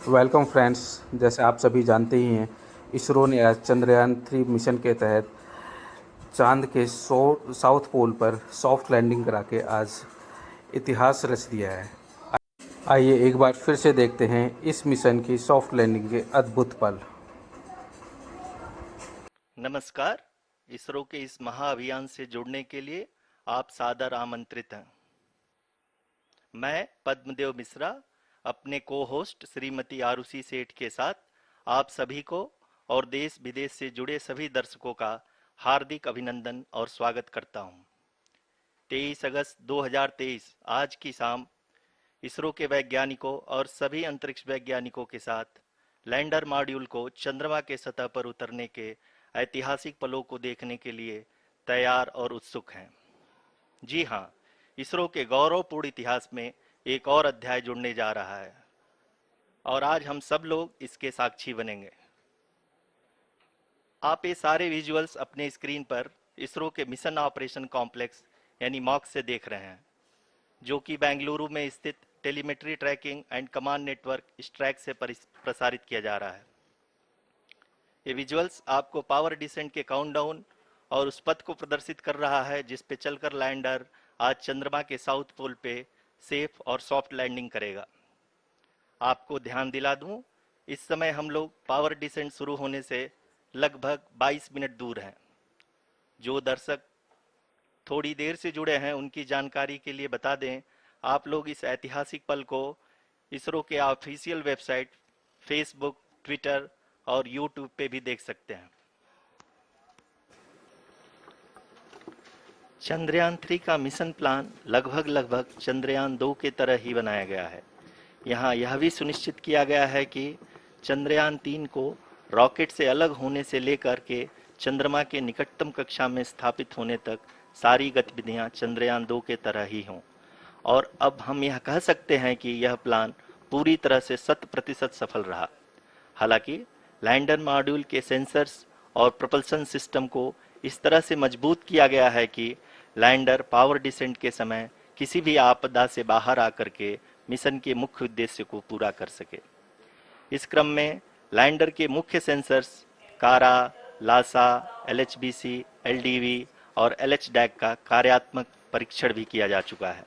Welcome friends. जैसे आप सभी जानते ही हैं, इसरो ने आज चंद्रयान 3 मिशन के तहत चांद के साउथ पोल पर सॉफ्ट लैंडिंग करा के आज इतिहास रच दिया है। आइए एक बार फिर से देखते हैं इस मिशन की सॉफ्ट लैंडिंग के अद्भुत पल। नमस्कार। इसरो के इस महाअभियान से जुड़ने के लिए आप सादर आमंत्रित हैं। मैं पद्मदेव मिश्रा अपने को होस्ट श्रीमती आरुषि सेठ के साथ आप सभी को और देश विदेश से जुड़े सभी दर्शकों का हार्दिक अभिनंदन और स्वागत करता हूं। 23 अगस्त 2023 आज की शाम इसरो के वैज्ञानिकों और सभी अंतरिक्ष वैज्ञानिकों के साथ लैंडर मॉड्यूल को चंद्रमा के सतह पर उतरने के ऐतिहासिक पलों को देखने के लिए तैयार और उत्सुक हैं। जी हाँ, इसरो के गौरवपूर्ण इतिहास में एक और अध्याय जुड़ने जा रहा है और आज हम सब लोग इसके साक्षी बनेंगे। आप ये सारे विजुअल्स अपने स्क्रीन पर इसरो के मिशन ऑपरेशन कॉम्प्लेक्स यानी मॉक्स से देख रहे हैं, जो कि बेंगलुरु में स्थित telemetry tracking and command network ISTRAC से प्रसारित किया जा रहा है। ये विजुअल्स आपको पावर डिसेंट के काउंटडाउन और उस पथ को प्रदर्शित कर रहा है जिस पे चलकर लैंडर आज चंद्रमा के साउथ पोल पे सेफ और सॉफ्ट लैंडिंग करेगा। आपको ध्यान दिला दूं, इस समय हम लोग पावर डिसेंट शुरू होने से लगभग 22 मिनट दूर हैं। जो दर्शक थोड़ी देर से जुड़े हैं उनकी जानकारी के लिए बता दें, आप लोग इस ऐतिहासिक पल को इसरो के ऑफिशियल वेबसाइट, फेसबुक, ट्विटर और यूट्यूब पे भी देख सकते हैं। चंद्रयान 3 का मिशन प्लान लगभग चंद्रयान 2 के तरह ही बनाया गया है। यहाँ यह भी सुनिश्चित किया गया है कि चंद्रयान 3 को रॉकेट से अलग होने से लेकर के चंद्रमा के निकटतम कक्षा में स्थापित होने तक सारी गतिविधियां चंद्रयान 2 के तरह ही हों। और अब हम यह कह सकते हैं कि यह प्लान पूरी तरह से 100% सफल रहा। हालांकि लैंडर मॉड्यूल के सेंसर्स और प्रोपल्शन सिस्टम को इस तरह से मजबूत किया गया है कि लैंडर पावर डिसेंट के समय किसी भी आपदा से बाहर आकर के मिशन के मुख्य उद्देश्य को पूरा कर सके। इस क्रम में लैंडर के मुख्य सेंसर्स कारा, लासा, एलएचबीसी, एलडीवी और एलएचडैक का कार्यात्मक परीक्षण भी किया जा चुका है।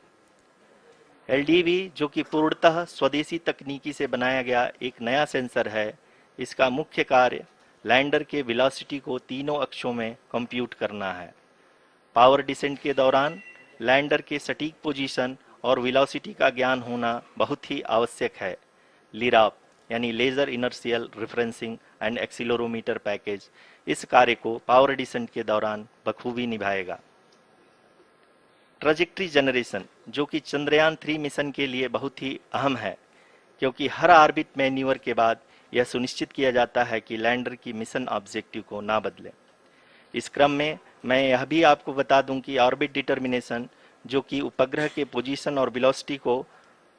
एलडीवी, जो कि पूर्णतः स्वदेशी तकनीकी से बनाया गया एक नया सेंसर है, इसका मुख्य कार्य लैंडर के वेलोसिटी को तीनों अक्षों में कंप्यूट करना है। पावर डिसेंट के दौरान लैंडर के सटीक पोजीशन और वेलोसिटी का ज्ञान होना बहुत ही आवश्यक है। लिराप यानी laser inertial referencing and accelerometer package इस कार्य को पावर डिसेंट के दौरान बखूबी निभाएगा। ट्रैजेक्टरी जनरेशन, जो कि चंद्रयान 3 मिशन के लिए बहुत ही अहम है, क्योंकि हर ऑर्बिट मैन्यूवर के बाद यह सुनिश्चित किया जाता है कि लैंडर की मिशन ऑब्जेक्टिव को ना बदले। इस क्रम में मैं यह भी आपको बता दूं कि ऑर्बिट डिटर्मिनेशन, जो कि उपग्रह के पोजीशन और वेलोसिटी को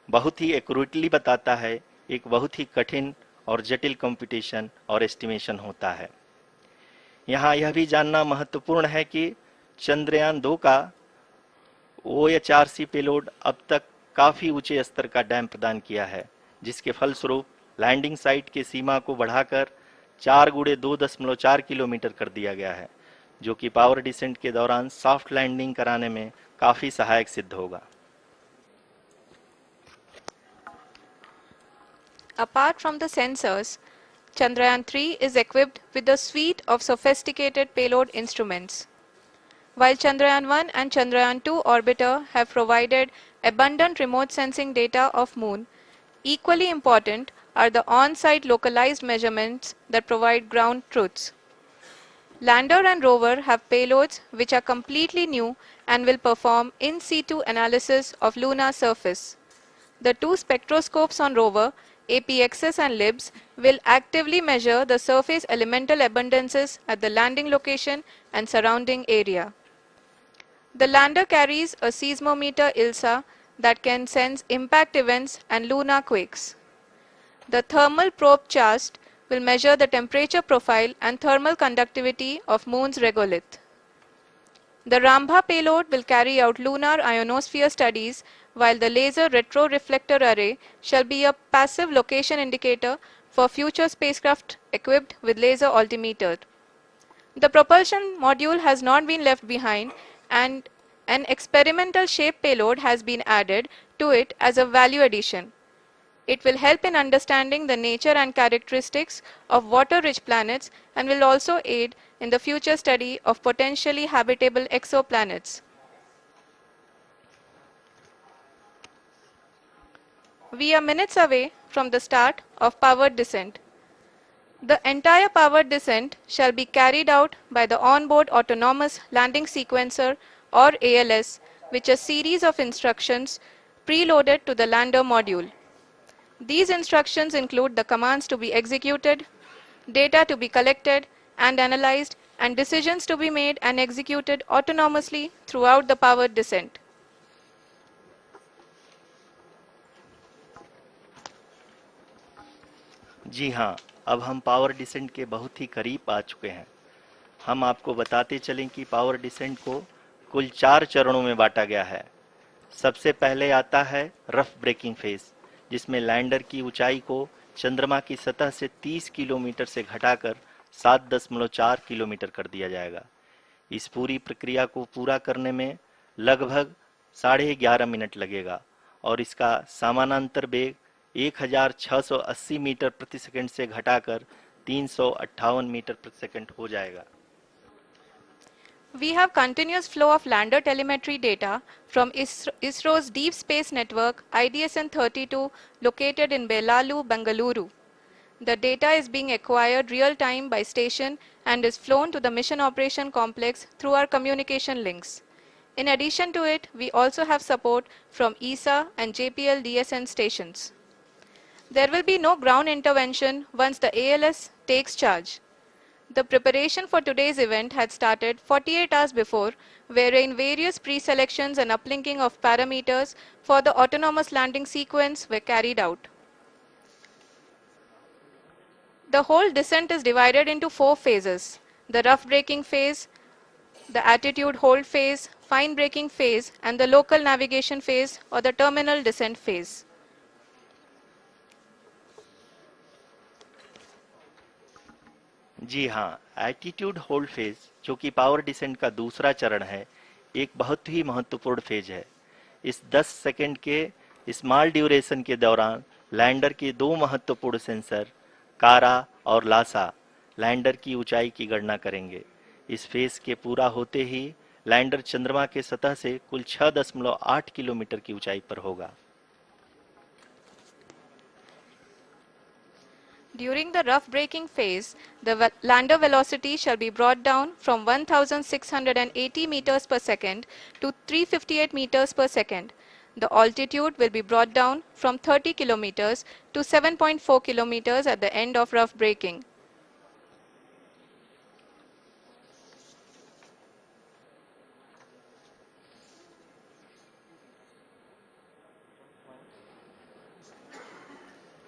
बहुत ही एक्यूरेटली बताता है, एक बहुत ही कठिन और जटिल कंप्यूटेशन और एस्टिमेशन होता है। यहाँ यह भी जानना महत्वपूर्ण है कि चंद्रयान 2 का OHRC पेलोड अब तक काफी ऊंचे स्तर का डैम प्रदान किया है, जिसके फलस्वरूप लैंडिंग साइट की सीमा को बढ़ाकर 4x2.4 किलोमीटर कर दिया गया है, जो कि पावर डिसेंट के दौरान सॉफ्ट लैंडिंग कराने में काफी सहायक सिद्ध होगा। Apart from the sensors, Chandrayaan-3 is equipped with a suite of sophisticated payload instruments. While Chandrayaan-1 and Chandrayaan-2 orbiter have provided abundant remote sensing data of Moon, equally important are the on-site localized measurements that provide ground truths. Lander and rover have payloads which are completely new and will perform in situ analysis of lunar surface. The two spectroscopes on rover, APXS and LIBS, will actively measure the surface elemental abundances at the landing location and surrounding area. The lander carries a seismometer ILSA that can sense impact events and lunar quakes. The thermal probe CHAST will measure the temperature profile and thermal conductivity of Moon's regolith. The Rambha payload will carry out lunar ionosphere studies while the laser retroreflector array shall be a passive location indicator for future spacecraft equipped with laser altimeter. The propulsion module has not been left behind, and an experimental shape payload has been added to it as a value addition. It will help in understanding the nature and characteristics of water-rich planets and will also aid in the future study of potentially habitable exoplanets. We are minutes away from the start of powered descent. The entire powered descent shall be carried out by the onboard autonomous landing sequencer or ALS, which is a series of instructions preloaded to the lander module. These instructions include the commands to be executed, data to be collected and analyzed, and decisions to be made and executed autonomously throughout the powered descent. जी हाँ, अब हम power descent के बहुत ही करीब आ चुके हैं। हम आपको बताते चलें कि पावर डिसेंट को कुल 4 चरणों में बांटा गया है। सबसे पहले आता है रफ ब्रेकिंग फेज, जिसमें लैंडर की ऊंचाई को चंद्रमा की सतह से 30 किलोमीटर से घटाकर 7.4 किलोमीटर कर दिया जाएगा। इस पूरी प्रक्रिया को पूरा करने में लगभग 11.5 मिनट लगेगा और इसका समानांतर वेग 1680 मीटर प्रति सेकंड से घटाकर 358 मीटर प्रति सेकंड हो जाएगा। We have continuous flow of lander telemetry data from ISRO's Deep Space Network IDSN-32 located in Belalu, Bengaluru. The data is being acquired real-time by station and is flown to the Mission Operation Complex through our communication links. In addition to it, we also have support from ESA and JPL DSN stations. There will be no ground intervention once the ALS takes charge. The preparation for today's event had started 48 hours before, wherein various pre-selections and uplinking of parameters for the autonomous landing sequence were carried out. The whole descent is divided into 4 phases: the rough braking phase, the attitude hold phase, fine braking phase, and the local navigation phase or the terminal descent phase. जी हाँ, attitude hold phase, जो कि power descent का दूसरा चरण है, एक बहुत ही महत्वपूर्ण फेज है। इस 10 सेकंड के स्मॉल ड्यूरेशन के दौरान लैंडर के 2 महत्वपूर्ण सेंसर कारा और लासा लैंडर की ऊंचाई की गणना करेंगे। इस फेज के पूरा होते ही लैंडर चंद्रमा के सतह से कुल 6.8 किलोमीटर की ऊंचाई पर होगा। During the rough braking phase, the lander velocity shall be brought down from 1680 meters per second to 358 meters per second. The altitude will be brought down from 30 kilometers to 7.4 kilometers at the end of rough braking.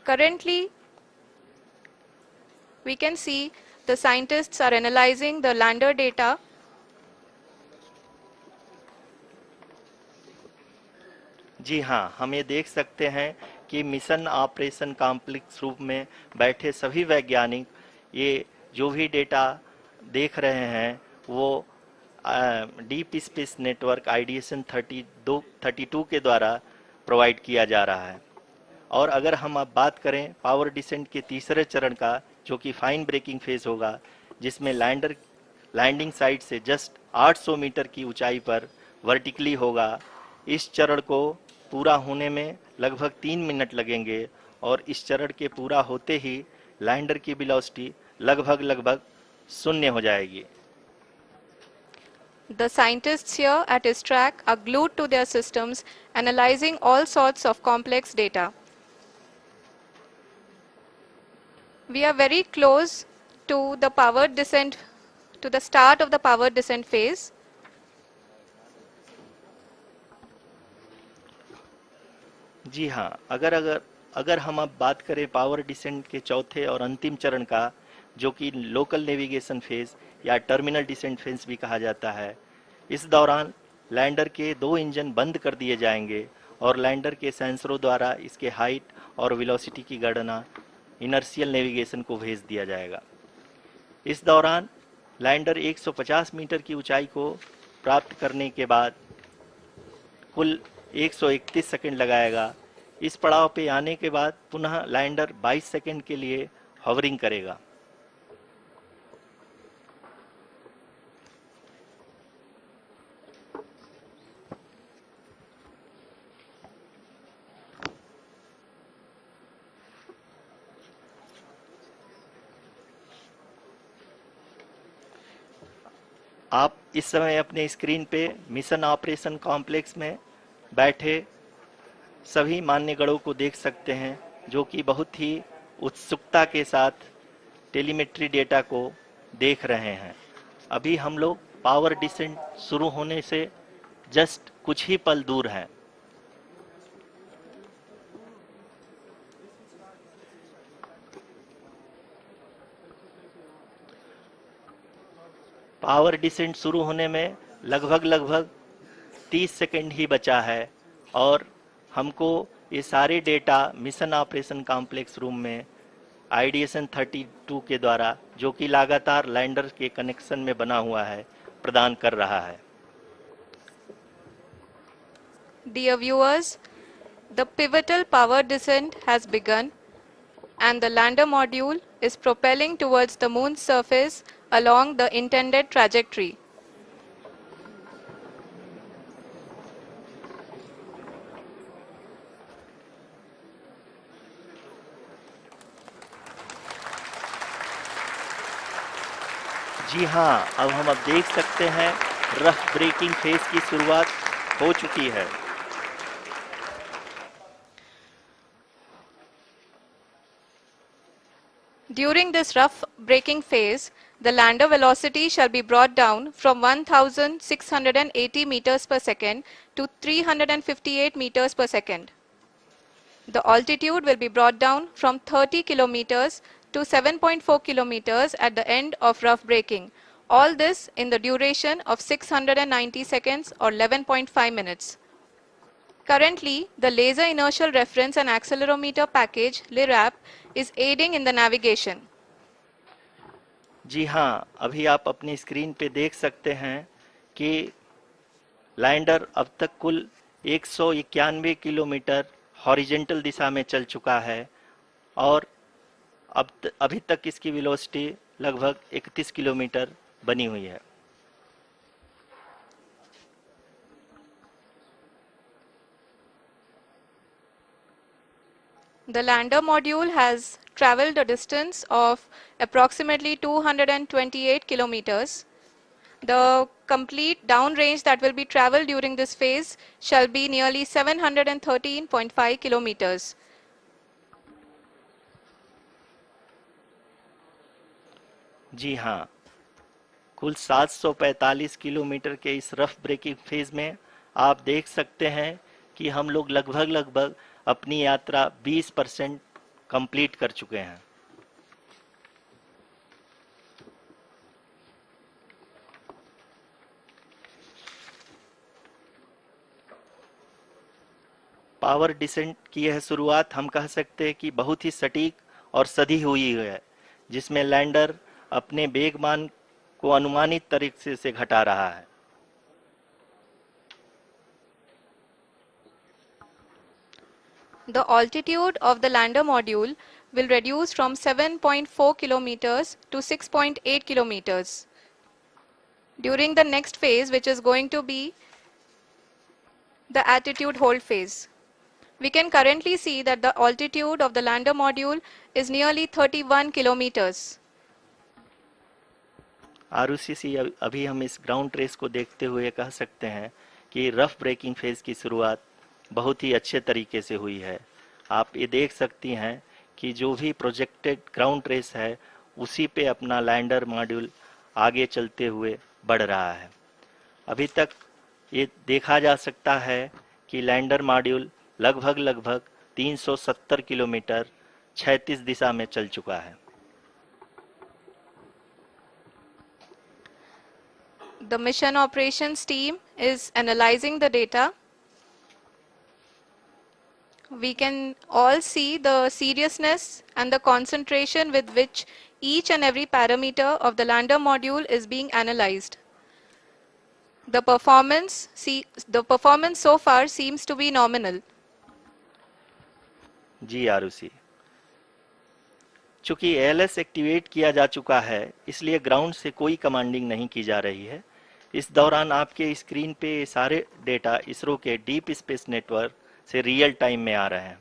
Currently, we can see the scientists are analyzing the lander data. जी हाँ, हम ये देख सकते हैं कि mission operation complex रूप में बैठे सभी वैज्ञानिक ये जो भी डेटा देख रहे हैं वो डीप स्पेस नेटवर्क IDSN 32 के द्वारा प्रोवाइड किया जा रहा है। और अगर हम अब बात करें पावर डिसेंट के तीसरे चरण का, जो कि फाइन ब्रेकिंग फेज होगा, जिसमें लैंडर लैंडिंग साइट से जस्ट 800 मीटर की ऊंचाई पर वर्टिकली होगा। इस चरण को पूरा होने में लगभग 3 मिनट लगेंगे और इस चरण के पूरा होते ही लैंडर की वेलोसिटी लगभग शून्य हो जाएगी। The scientists here at ISTRAC are glued to their systems, analyzing all sorts of complex data. We are very close to the powered descent, to the start of the powered descent phase. जी हाँ, अगर हम अब बात करें power descent के चौथे और अंतिम चरण का, जो कि लोकल नेविगेशन फेज या टर्मिनल डिसेंट फेज भी कहा जाता है, इस दौरान लैंडर के 2 इंजन बंद कर दिए जाएंगे और लैंडर के सेंसरों द्वारा इसके हाइट और वेलोसिटी की गणना इनर्शियल नेविगेशन को भेज दिया जाएगा। इस दौरान लैंडर 150 मीटर की ऊंचाई को प्राप्त करने के बाद कुल 131 सेकंड लगाएगा। इस पड़ाव पे आने के बाद पुनः लैंडर 22 सेकंड के लिए हॉवरिंग करेगा। आप इस समय अपने स्क्रीन पे मिशन ऑपरेशन कॉम्प्लेक्स में बैठे सभी मान्यगणों को देख सकते हैं, जो कि बहुत ही उत्सुकता के साथ टेलीमेट्री डेटा को देख रहे हैं। अभी हम लोग पावर डिसेंट शुरू होने से जस्ट कुछ ही पल दूर हैं। पावर डिसेंट शुरू होने में लगभग 30 सेकंड ही बचा है और हमको ये सारे data mission operation complex room में आईडीएसएन 32 के द्वारा, जो कि लगातार लैंडर के कनेक्शन में बना हुआ है, प्रदान कर रहा है। Dear viewers, the pivotal power descent has begun and the lander module is propelling towards the moon's surface along the intended trajectory. जी हाँ, अब देख सकते हैं रफ ब्रेकिंग फेज की शुरुआत हो चुकी है। During this rough braking phase, the lander velocity shall be brought down from 1680 meters per second to 358 meters per second. The altitude will be brought down from 30 kilometers to 7.4 kilometers at the end of rough braking. All this in the duration of 690 seconds or 11.5 minutes. Currently, the Laser Inertial Reference and Accelerometer package (LIRAP) is aiding in the navigation. जी हाँ, अभी आप अपनी screen पे देख सकते हैं कि lander अब तक कुल 191 किलोमीटर हॉरिजेंटल दिशा में चल चुका है और अभी तक इसकी वेलोसिटी लगभग 31 किलोमीटर बनी हुई है। The lander module has traveled a distance of approximately 228 kilometers. The complete downrange that will be traveled during this phase shall be nearly 713.5 kilometers. जी हाँ, कुल 745 किलोमीटर के इस रफ ब्रेकिंग फेज में आप देख सकते हैं कि हम लोग लगभग अपनी यात्रा 20% कंप्लीट कर चुके हैं। पावर डिसेंट की यह शुरुआत हम कह सकते हैं कि बहुत ही सटीक और सधी हुई है, जिसमें लैंडर अपने वेगमान को अनुमानित तरीके से घटा रहा है। The altitude of the lander module will reduce from 7.4 kilometers to 6.8 kilometers. During the next phase, which is going to be the attitude hold phase. We can currently see that the altitude of the lander module is nearly 31 kilometers. Arushi, अभी हम इस ground trace को देखते हुए कह सकते हैं कि रफ ब्रेकिंग फेज की शुरुआत बहुत ही अच्छे तरीके से हुई है। आप ये देख सकती हैं कि जो भी प्रोजेक्टेड ग्राउंड ट्रेस है, उसी पे अपना लैंडर मॉड्यूल आगे चलते हुए बढ़ रहा है। अभी तक ये देखा जा सकता है कि लैंडर मॉड्यूल लगभग 370 किलोमीटर क्षैतिज दिशा में चल चुका है। The mission operations team is analyzing the data. we can all see the seriousness and the concentration with which each and every parameter of the lander module is being analyzed. The performance so far seems to be nominal. जी आरुषि, चूंकि ALS activate किया जा चुका है, इसलिए ground से कोई commanding नहीं की जा रही है। इस दौरान आपके स्क्रीन पे सारे डेटा इसरो के डीप स्पेस नेटवर्क से रियल टाइम में आ रहे हैं।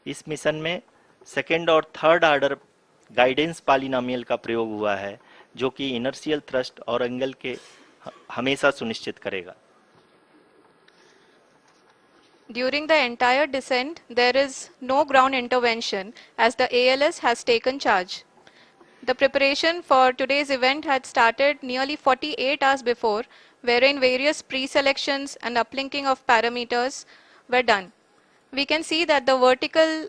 इस मिशन में सेकेंड और थर्ड ऑर्डर गाइडेंस पॉलिनोमियल का प्रयोग हुआ है, जो कि इनर्शियल थ्रस्ट और एंगल के हमेशा सुनिश्चित करेगा। During the entire descent, there is no ground intervention as the ALS has taken charge. The preparation for today's event had started nearly 48 hours before, wherein various pre-selections and uplinking of parameters were done. We can see that the vertical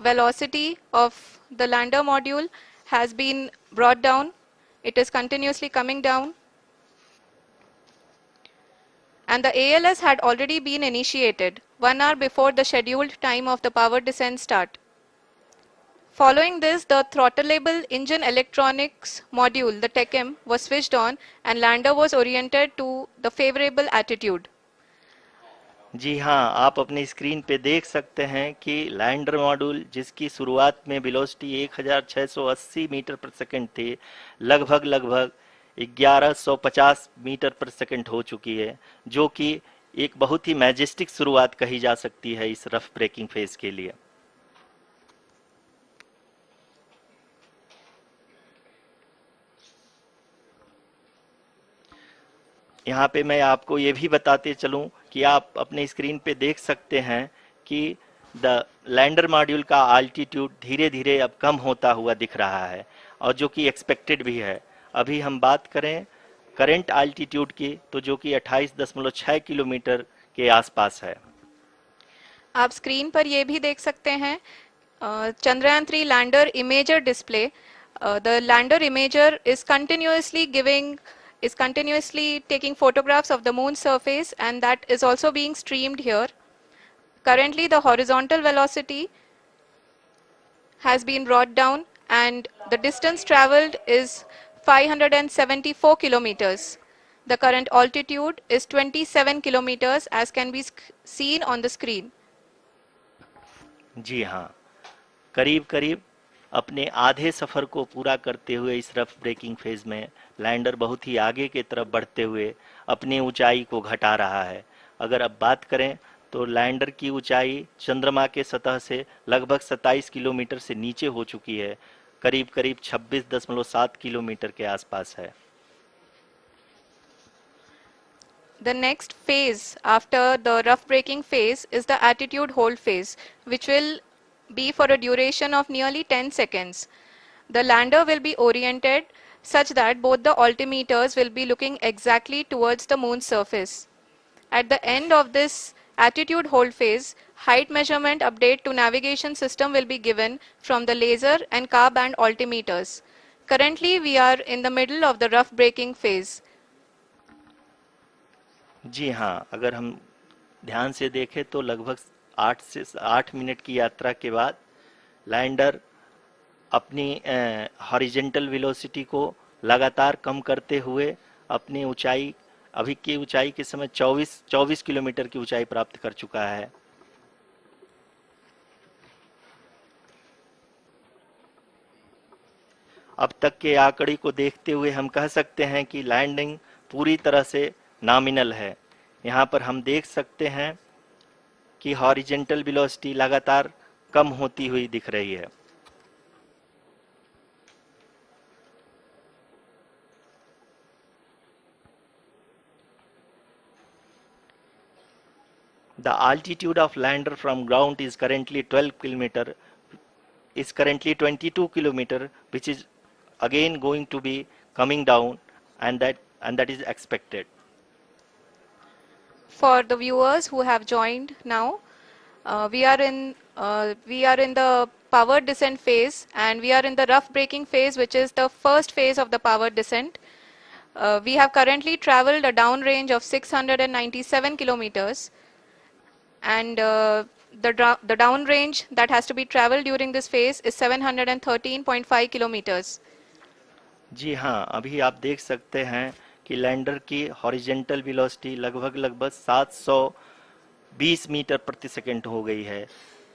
velocity of the lander module has been brought down. It is continuously coming down. And the ALS had already been initiated 1 hour before the scheduled time of the power descent start. Following this, the throttleable engine electronics module, the TECM, was switched on and lander was oriented to the favorable attitude. जी हाँ, आप अपनी screen पे देख सकते हैं कि lander module, जिसकी शुरुआत में वेलोसिटी 1680 मीटर पर सेकंड थी, लगभग 1150 मीटर पर सेकंड हो चुकी है, जो कि एक बहुत ही मैजेस्टिक शुरुआत कही जा सकती है इस रफ ब्रेकिंग फेज के लिए। यहाँ पे मैं आपको ये भी बताते चलूं कि आप अपने स्क्रीन पे देख सकते हैं कि द लैंडर मॉड्यूल का आल्टीट्यूड धीरे धीरे अब कम होता हुआ दिख रहा है, और जो कि एक्सपेक्टेड भी है। अभी हम बात करें करंट आल्टीट्यूड की, तो जो कि 28.6 किलोमीटर के आसपास है। आप स्क्रीन पर ये भी देख सकते हैं Chandrayaan 3 lander imager display. The lander imager is continuously taking photographs of the moon's surface, and that is also being streamed here. Currently the horizontal velocity has been brought down and the distance traveled is 574 kilometers. The current altitude is 27 kilometers as can be seen on the screen. जी हाँ, करीब अपने आधे सफर को पूरा करते हुए इस rough breaking phase में लैंडर बहुत ही आगे की तरफ बढ़ते हुए अपनी ऊंचाई को घटा रहा है। अगर अब बात करें तो लैंडर की ऊंचाई चंद्रमा के सतह से लगभग 27 किलोमीटर से नीचे हो चुकी है, करीब 26.7 किलोमीटर के आसपास है। The next phase after the rough braking phase is the attitude hold phase, which will be for a duration of nearly 10 seconds. The lander will be oriented such that both the altimeters will be looking exactly towards the moon's surface. At the end of this attitude hold phase, height measurement update to navigation system will be given from the laser and car band altimeters. Currently, we are in the middle of the rough braking phase. जी हाँ, अगर हम ध्यान से देखें तो लगभग 8 minute की यात्रा के बाद लैंडर अपनी हॉरिजेंटल वेलोसिटी को लगातार कम करते हुए अपनी ऊंचाई, अभी की ऊंचाई के समय 24 किलोमीटर की ऊंचाई प्राप्त कर चुका है। अब तक के आंकड़े को देखते हुए हम कह सकते हैं कि लैंडिंग पूरी तरह से नॉमिनल है। यहाँ पर हम देख सकते हैं कि हॉरिजेंटल वेलोसिटी लगातार कम होती हुई दिख रही है। The altitude of lander from ground is currently 22 kilometer, which is again going to be coming down, and that is expected. For the viewers who have joined now, we are in the power descent phase, and we are in the rough braking phase, which is the first phase of the power descent. We have currently traveled a downrange of 697 kilometers, and The downrange that has to be traveled during this phase is 713.5 kilometers. जी हाँ, अभी आप देख सकते हैं कि lander की horizontal velocity लगभग 720 metre प्रति सेकंड हो गई है।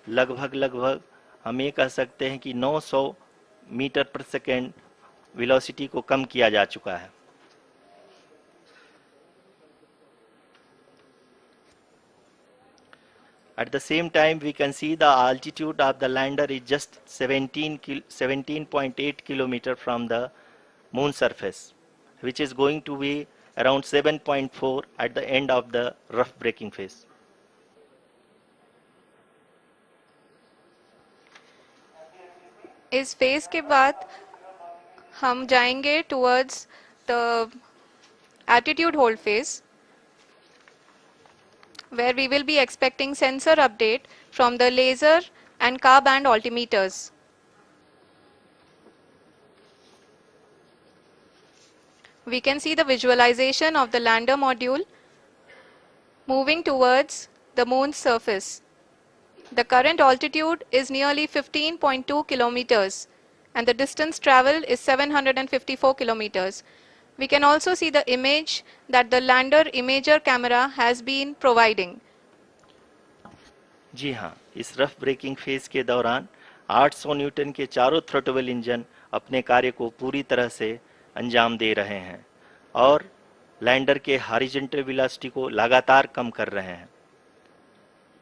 लगभग हम ये कह सकते हैं कि 900 मीटर प्रति सेकंड वेलोसिटी को कम किया जा चुका है। At the same time, we can see the altitude of the lander is just 17.8 kilometer from the moon surface, which is going to be around 7.4 at the end of the rough braking phase. इस phase के बाद हम जाएंगे towards the attitude hold phase, where we will be expecting sensor update from the laser and car band altimeters. We can see the visualization of the lander module moving towards the moon's surface. The current altitude is nearly 15.2 kilometers and the distance traveled is 754 kilometers. We can also see the image that the lander imager camera has been providing. जी हाँ, इस rough breaking phase के दौरान 800 Newton के चारों throttle engine अपने कार्य को पूरी तरह से अंजाम दे रहे हैं और लैंडर के हॉरिजॉन्टल वेलोसिटी को लगातार कम कर रहे हैं।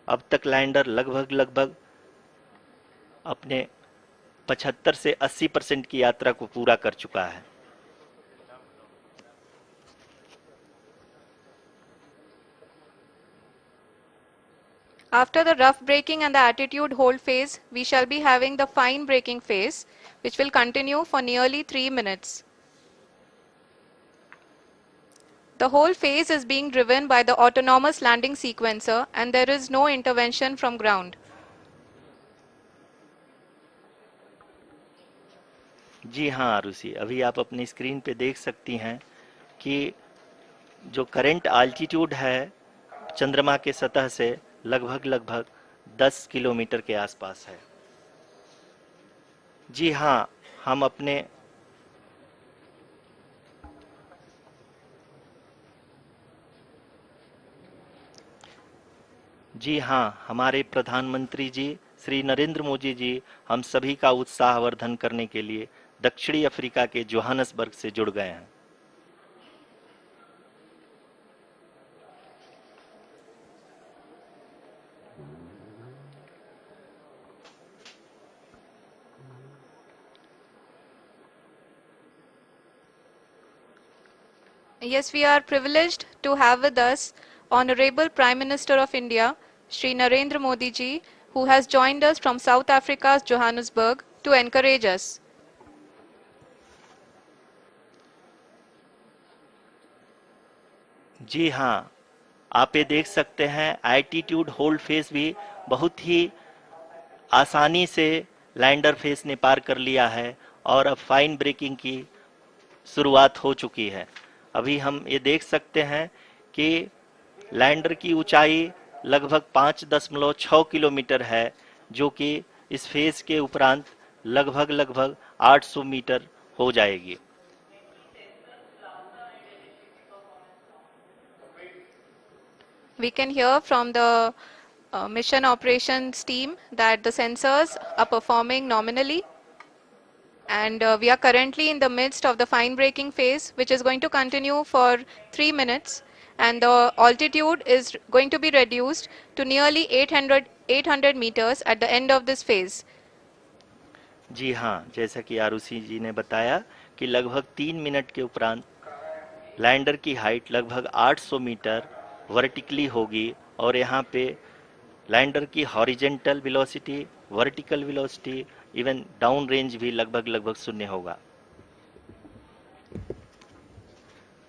अब तक लैंडर लगभग अपने 75 से 80% की यात्रा को पूरा कर चुका है। After the rough braking and the attitude hold phase, we shall be having the fine braking phase, which will continue for nearly 3 minutes. The whole phase is being driven by the autonomous landing sequencer and there is no intervention from ground. जी हाँ आरुषि, अभी आप अपनी screen पे देख सकती हैं कि जो करंट आल्टीट्यूड है चंद्रमा के सतह से लगभग 10 किलोमीटर के आसपास है। जी हाँ, हम अपने जी हाँ, हमारे प्रधानमंत्री जी श्री नरेंद्र मोदी जी हम सभी का उत्साहवर्धन करने के लिए दक्षिणी अफ्रीका के जोहानसबर्ग से जुड़ गए हैं। Yes, we are privileged to have with us Honorable Prime Minister of India, Shri Narendra Modi ji, who has joined us from South Africa's Johannesburg to encourage us. जी हाँ, आप ये देख सकते हैं एल्टीट्यूड होल्ड फेज भी बहुत ही आसानी से लैंडर फेज ने पार कर लिया है और अब फाइन ब्रेकिंग की शुरुआत हो चुकी है। अभी हम ये देख सकते हैं कि लैंडर की ऊंचाई लगभग 5.6 किलोमीटर है, जो कि इस फेज के उपरांत लगभग 800 मीटर हो जाएगी। We can hear from the mission operations team that the sensors are performing nominally. And we are currently in the midst of the fine braking phase, which is going to continue for 3 minutes. And the altitude is going to be reduced to nearly 800 meters at the end of this phase. जी हाँ, जैसा कि आरुषि जी ने बताया कि लगभग 3 minute के उपरांत lander की हाइट लगभग 800 मीटर वर्टिकली होगी और यहाँ पे लैंडर की horizontal velocity, vertical velocity, even down range भी लगभग शून्य होगा।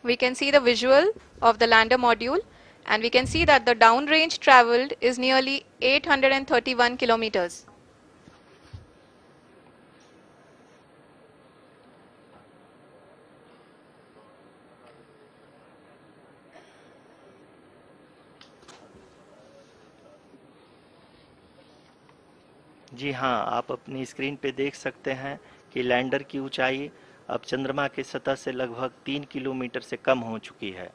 We can see the visual of the lander module and we can see that the downrange traveled is nearly 831 kilometers. जी हाँ, आप अपनी स्क्रीन पे देख सकते हैं कि लैंडर की ऊंचाई अब चंद्रमा की सतह से लगभग 3 किलोमीटर से कम हो चुकी है।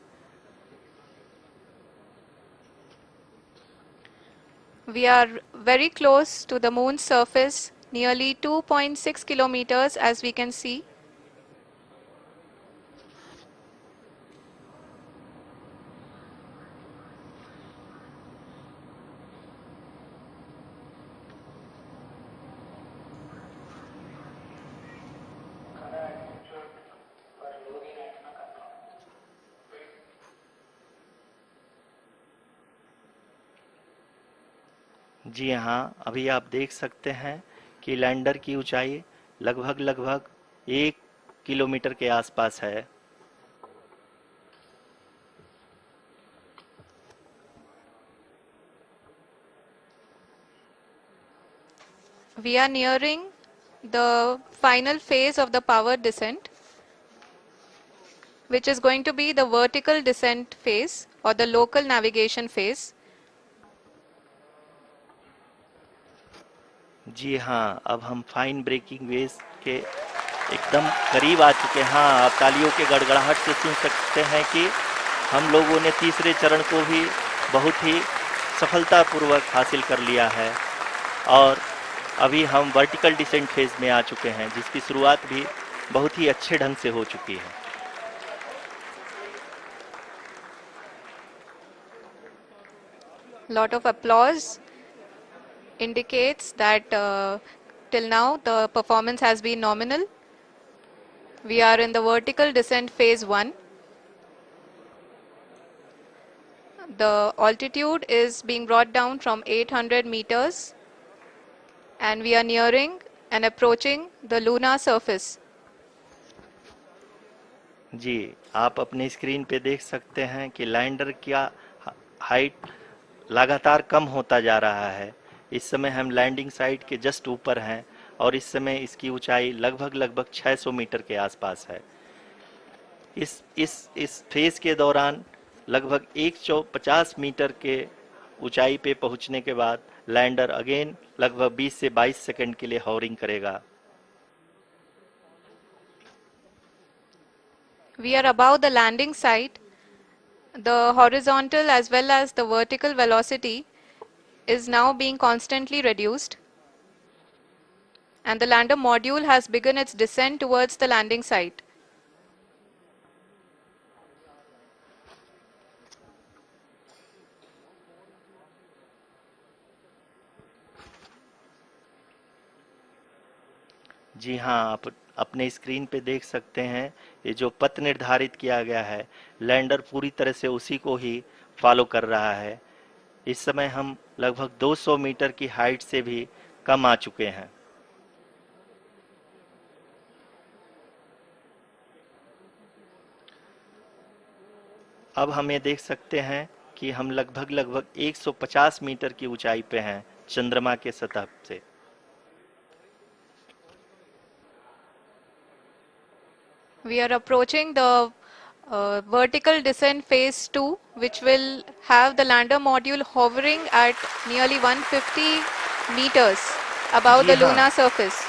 We are very close to the moon's surface, nearly 2.6 kilometers as we can see. जी हाँ, अभी आप देख सकते हैं कि लैंडर की ऊंचाई लगभग लगभग 1 किलोमीटर के आसपास है। We are nearing the final phase of the power descent, which is going to be the vertical descent phase or the local navigation phase. जी हाँ, अब हम फाइन ब्रेकिंग वेव्स के एकदम करीब आ चुके हैं। हाँ, आप तालियों के गड़गड़ाहट से सुन सकते हैं कि हम लोगों ने तीसरे चरण को भी बहुत ही सफलतापूर्वक हासिल कर लिया है और अभी हम वर्टिकल डिसेंट फेज में आ चुके हैं, जिसकी शुरुआत भी बहुत ही अच्छे ढंग से हो चुकी है। Lot of applause indicates that till now the performance has been nominal. We are in the vertical descent phase 1. The altitude is being brought down from 800 meters and we are nearing and approaching the lunar surface. जी, आप अपने screen पे देख सकते हैं कि lander का height लगातार कम होता जा रहा है। इस समय हम लैंडिंग साइट के जस्ट ऊपर हैं और इस समय इसकी ऊंचाई लगभग लगभग 600 मीटर के आसपास है। इस फेज के दौरान लगभग 150 मीटर के ऊंचाई पे पहुंचने के बाद लैंडर अगेन लगभग 20 से 22 सेकंड के लिए हॉवरिंग करेगा। We are above the landing site. The horizontal as well as the vertical velocity is now being constantly reduced and the lander module has begun its descent towards the landing site. जी हाँ, आप अपने screen पे देख सकते हैं ये जो पथ निर्धारित किया गया है, लैंडर पूरी तरह से उसी को ही फॉलो कर रहा है। इस समय हम लगभग 200 मीटर की हाइट से भी कम आ चुके हैं। अब हम ये देख सकते हैं कि हम लगभग लगभग 150 मीटर की ऊंचाई पे हैं चंद्रमा के सतह से। We are approaching the vertical descent phase 2, which will have the lander module hovering at nearly 150 meters above ji the हाँ। lunar surface.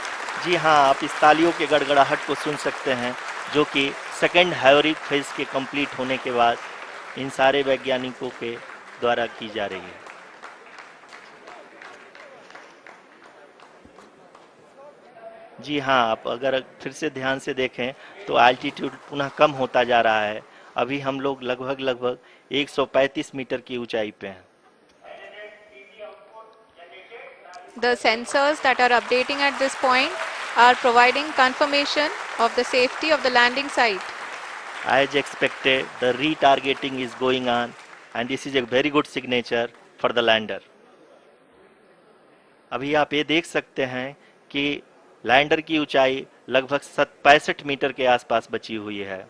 जी हाँ, आप इस तालियों के गड़गड़ाहट को सुन सकते हैं, जो कि सेकेंड हाइवरिक फेज के कंप्लीट होने के बाद इन सारे वैज्ञानिकों के द्वारा की जा रही है। जी हाँ, आप अगर फिर से ध्यान से देखें तो एल्टीट्यूड पुनः कम होता जा रहा है। अभी हम लोग लगभग लगभग 135 मीटर की ऊंचाई पे हैं। The sensors that are updating at this point are providing confirmation of the safety of the landing site. As expected, the retargeting is going on and this is a very good signature for the lander. अभी आप ये देख सकते हैं कि lander की ऊंचाई लगभग 65 मीटर के आसपास बची हुई है।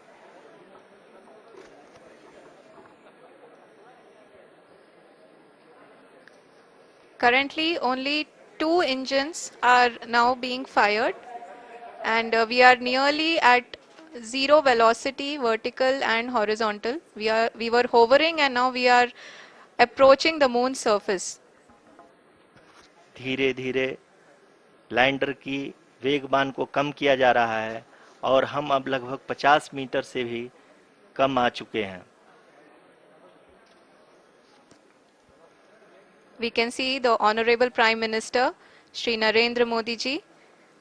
Currently, only 2 engines are now being fired, and we are nearly at zero velocity, vertical and horizontal. We were hovering, and now we are approaching the moon's surface. धीरे धीरे लैंडर की वेगमान को कम किया जा रहा है और हम अब लगभग 50 मीटर से भी कम आ चुके हैं। We can see the Honorable Prime Minister, Shri Narendra Modi ji,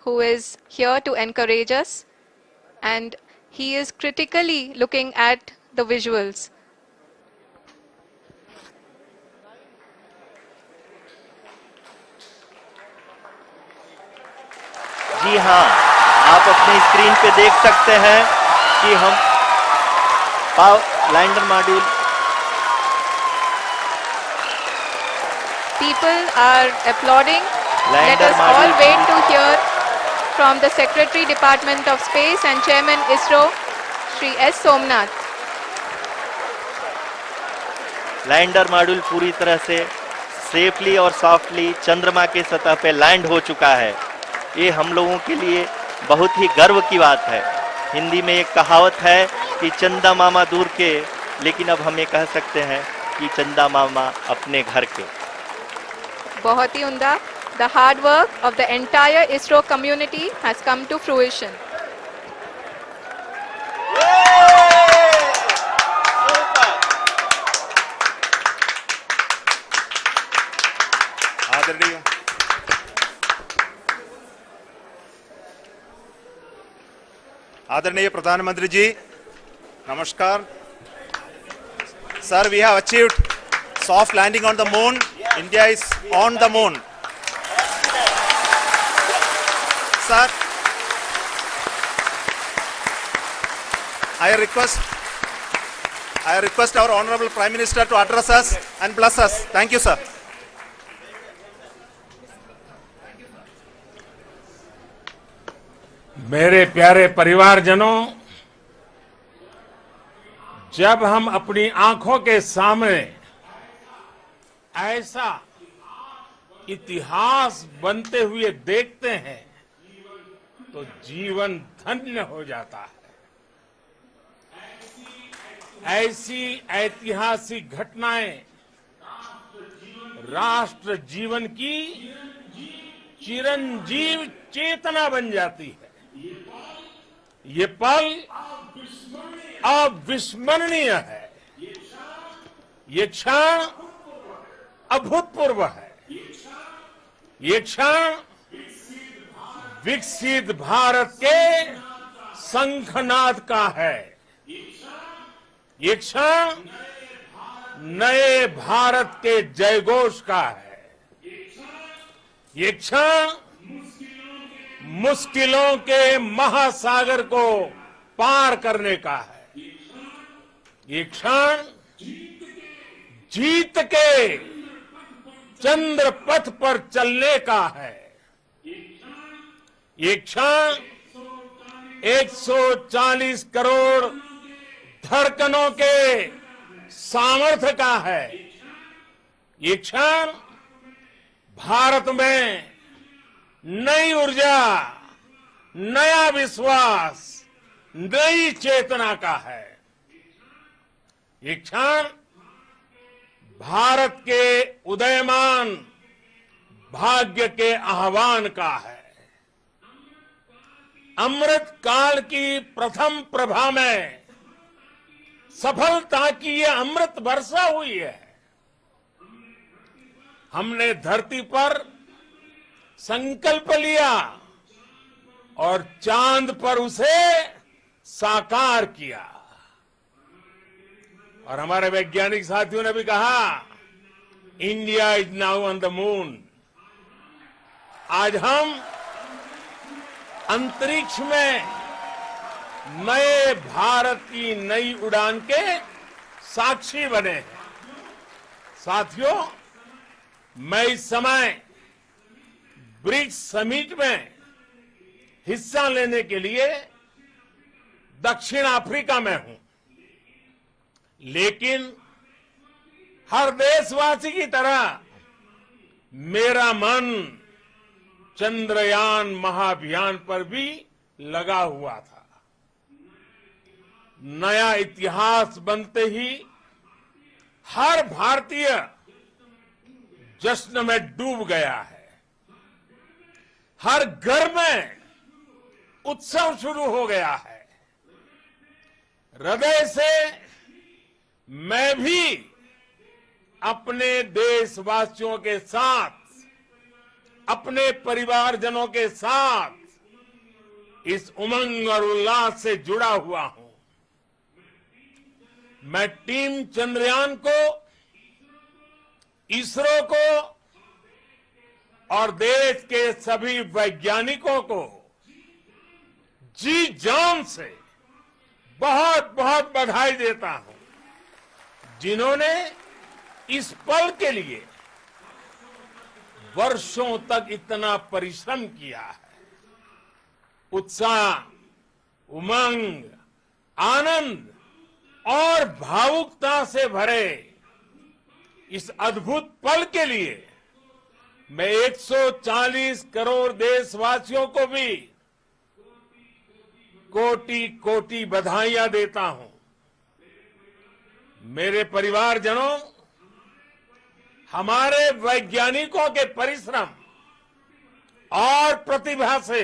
who is here to encourage us, and he is critically looking at the visuals. जी हाँ, आप अपनी स्क्रीन पे देख सकते हैं कि हम lander module People are applauding. Let Lander us all module wait to hear from the Secretary Department of Space and Chairman ISRO, Shri S. Somnath. Lander module पूरी तरह से सेफली और सॉफ्टली चंद्रमा के सतह पे लैंड हो चुका है। ये हम लोगों के लिए बहुत ही गर्व की बात है। हिंदी में एक कहावत है कि चंदा मामा दूर के, लेकिन अब हम ये कह सकते हैं कि चंदा मामा अपने घर के। बहुत ही उम्दा. The hard work of the entire ISRO community has come to fruition. आदरणीय आदरणीय प्रधानमंत्री जी, नमस्कार। Sir, we have achieved soft landing on the moon. India is on the moon. Sir, I request our Honorable Prime Minister to address us and bless us. Thank you, sir. मेरे प्यारे परिवारजनों, जब हम अपनी आंखों के सामने ऐसा इतिहास बनते हुए देखते हैं तो जीवन धन्य हो जाता है। ऐसी ऐतिहासिक घटनाएं राष्ट्र जीवन की चिरंजीव चेतना बन जाती है। ये पल अविस्मरणीय है। ये क्षण अभूतपूर्व है। ये क्षण विकसित भारत के शंखनाद का है। ये क्षण नए भारत के जयघोष का है। ये क्षण मुश्किलों के महासागर को पार करने का है। ये क्षण जीत के चंद्र पथ पर चलने का है। ये क्षण 140 करोड़ धड़कनों के सामर्थ्य का है। ये क्षण भारत में नई ऊर्जा, नया विश्वास, नई चेतना का है। ये क्षण भारत के उदयमान भाग्य के आह्वान का है। अमृत काल की प्रथम प्रभा में सफलता की यह अमृत वर्षा हुई है। हमने धरती पर संकल्प लिया और चांद पर उसे साकार किया। और हमारे वैज्ञानिक साथियों ने भी कहा, India is now on the moon. आज हम अंतरिक्ष में नए भारत की नई उड़ान के साक्षी बने हैं। साथियों, मैं इस समय ब्रिक्स समिट में हिस्सा लेने के लिए दक्षिण अफ्रीका में हूं, लेकिन हर देशवासी की तरह मेरा मन चंद्रयान महाअभियान पर भी लगा हुआ था। नया इतिहास बनते ही हर भारतीय जश्न में डूब गया है। हर घर में उत्सव शुरू हो गया है। हृदय से मैं भी अपने देशवासियों के साथ, अपने परिवारजनों के साथ इस उमंग और उल्लास से जुड़ा हुआ हूं। मैं टीम चंद्रयान को, इसरो को और देश के सभी वैज्ञानिकों को जी जान से बहुत बहुत बधाई देता हूं, जिन्होंने इस पल के लिए वर्षों तक इतना परिश्रम किया है। उत्साह, उमंग, आनंद और भावुकता से भरे इस अद्भुत पल के लिए मैं 140 करोड़ देशवासियों को भी कोटि कोटि बधाइयां देता हूं। मेरे परिवारजनों, हमारे वैज्ञानिकों के परिश्रम और प्रतिभा से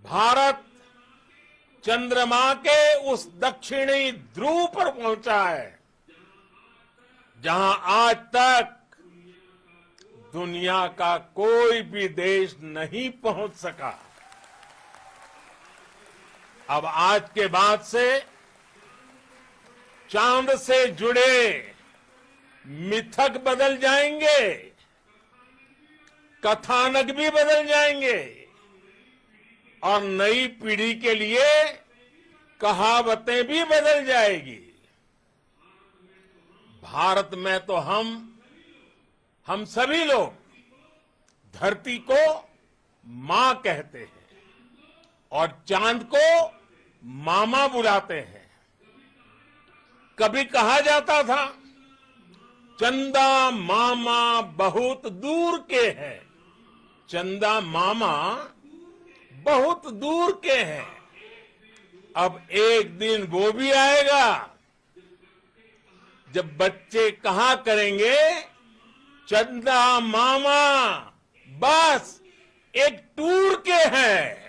भारत चंद्रमा के उस दक्षिणी ध्रुव पर पहुंचा है, जहां आज तक दुनिया का कोई भी देश नहीं पहुंच सका। अब आज के बाद से चांद से जुड़े मिथक बदल जाएंगे, कथानक भी बदल जाएंगे और नई पीढ़ी के लिए कहावतें भी बदल जाएगी। भारत में तो हम सभी लोग धरती को मां कहते हैं और चांद को मामा बुलाते हैं। कभी कहा जाता था, चंदा मामा बहुत दूर के हैं। चंदा मामा बहुत दूर के हैं। अब एक दिन वो भी आएगा जब बच्चे कहा करेंगे, चंदा मामा बस एक टूर के हैं।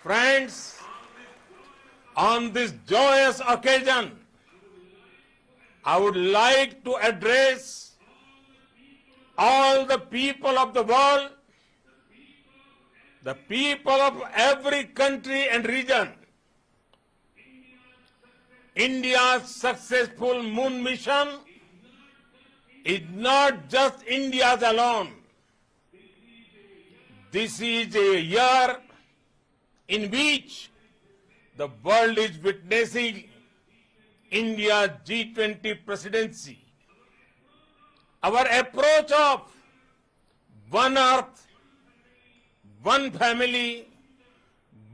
Friends, on this joyous occasion, I would like to address all the people of the world, the people of every country and region. India's successful moon mission is not just India's alone. This is a year in which the world is witnessing India's G20 presidency. Our approach of one earth, one family,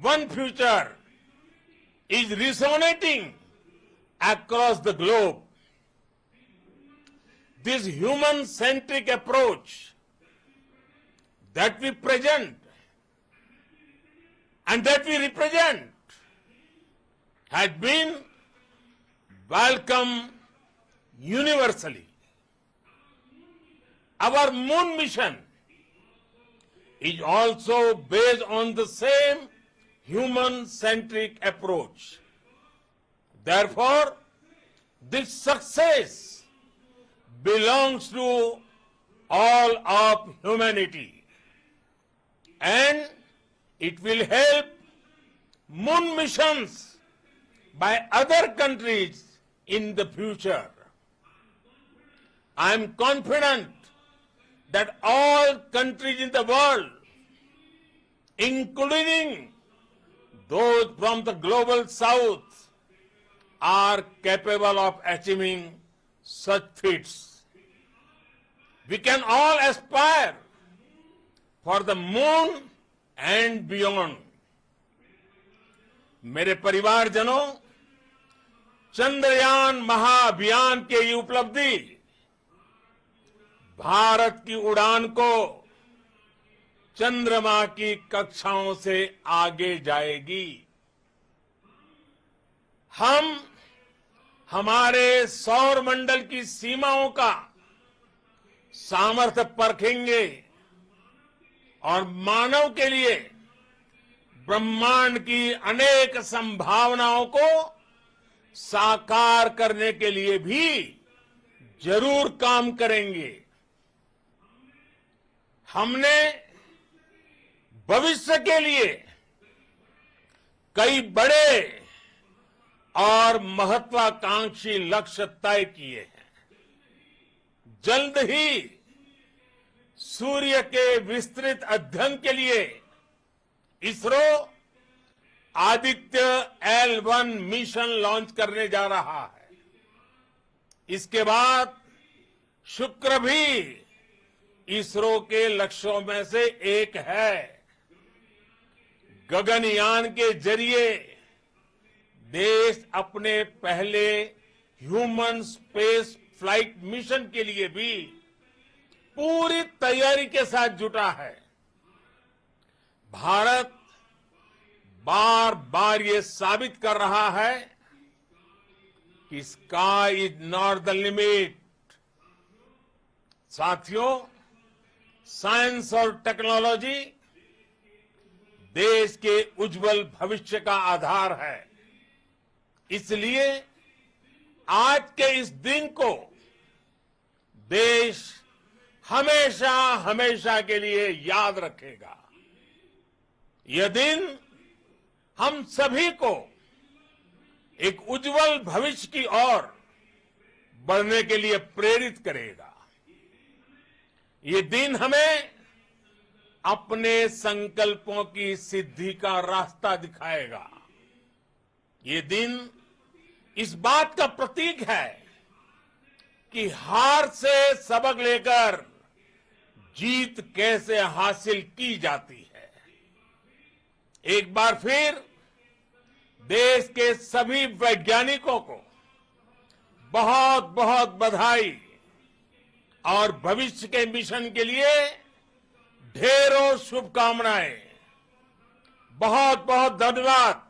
one future is resonating across the globe. This human-centric approach that we present and that we represent has been welcomed universally. Our moon mission is also based on the same human-centric approach. Therefore, this success belongs to all of humanity, and it will help moon missions by other countries in the future. I am confident that all countries in the world, including those from the global south, are capable of achieving such feats. We can all aspire for the moon and beyond. मेरे परिवारजनों, चंद्रयान महाअभियान की ये उपलब्धि भारत की उड़ान को चंद्रमा की कक्षाओं से आगे जाएगी। हम हमारे सौर मंडल की सीमाओं का सामर्थ्य परखेंगे और मानव के लिए ब्रह्मांड की अनेक संभावनाओं को साकार करने के लिए भी जरूर काम करेंगे। हमने भविष्य के लिए कई बड़े और महत्वाकांक्षी लक्ष्य तय किए हैं। जल्द ही सूर्य के विस्तृत अध्ययन के लिए ISRO Aditya L1 mission launch करने जा रहा है। इसके बाद शुक्र भी इसरो के लक्ष्यों में से एक है। गगनयान के जरिए देश अपने पहले ह्यूमन स्पेस फ्लाइट मिशन के लिए भी पूरी तैयारी के साथ जुटा है। भारत बार बार ये साबित कर रहा है कि sky is not the limit. साथियों, साइंस और टेक्नोलॉजी देश के उज्जवल भविष्य का आधार है। इसलिए आज के इस दिन को देश हमेशा हमेशा के लिए याद रखेगा। यह दिन हम सभी को एक उज्जवल भविष्य की ओर बढ़ने के लिए प्रेरित करेगा। ये दिन हमें अपने संकल्पों की सिद्धि का रास्ता दिखाएगा। ये दिन इस बात का प्रतीक है कि हार से सबक लेकर जीत कैसे हासिल की जाती है। एक बार फिर देश के सभी वैज्ञानिकों को बहुत बहुत बधाई और भविष्य के मिशन के लिए ढेरों शुभकामनाएं। बहुत बहुत धन्यवाद।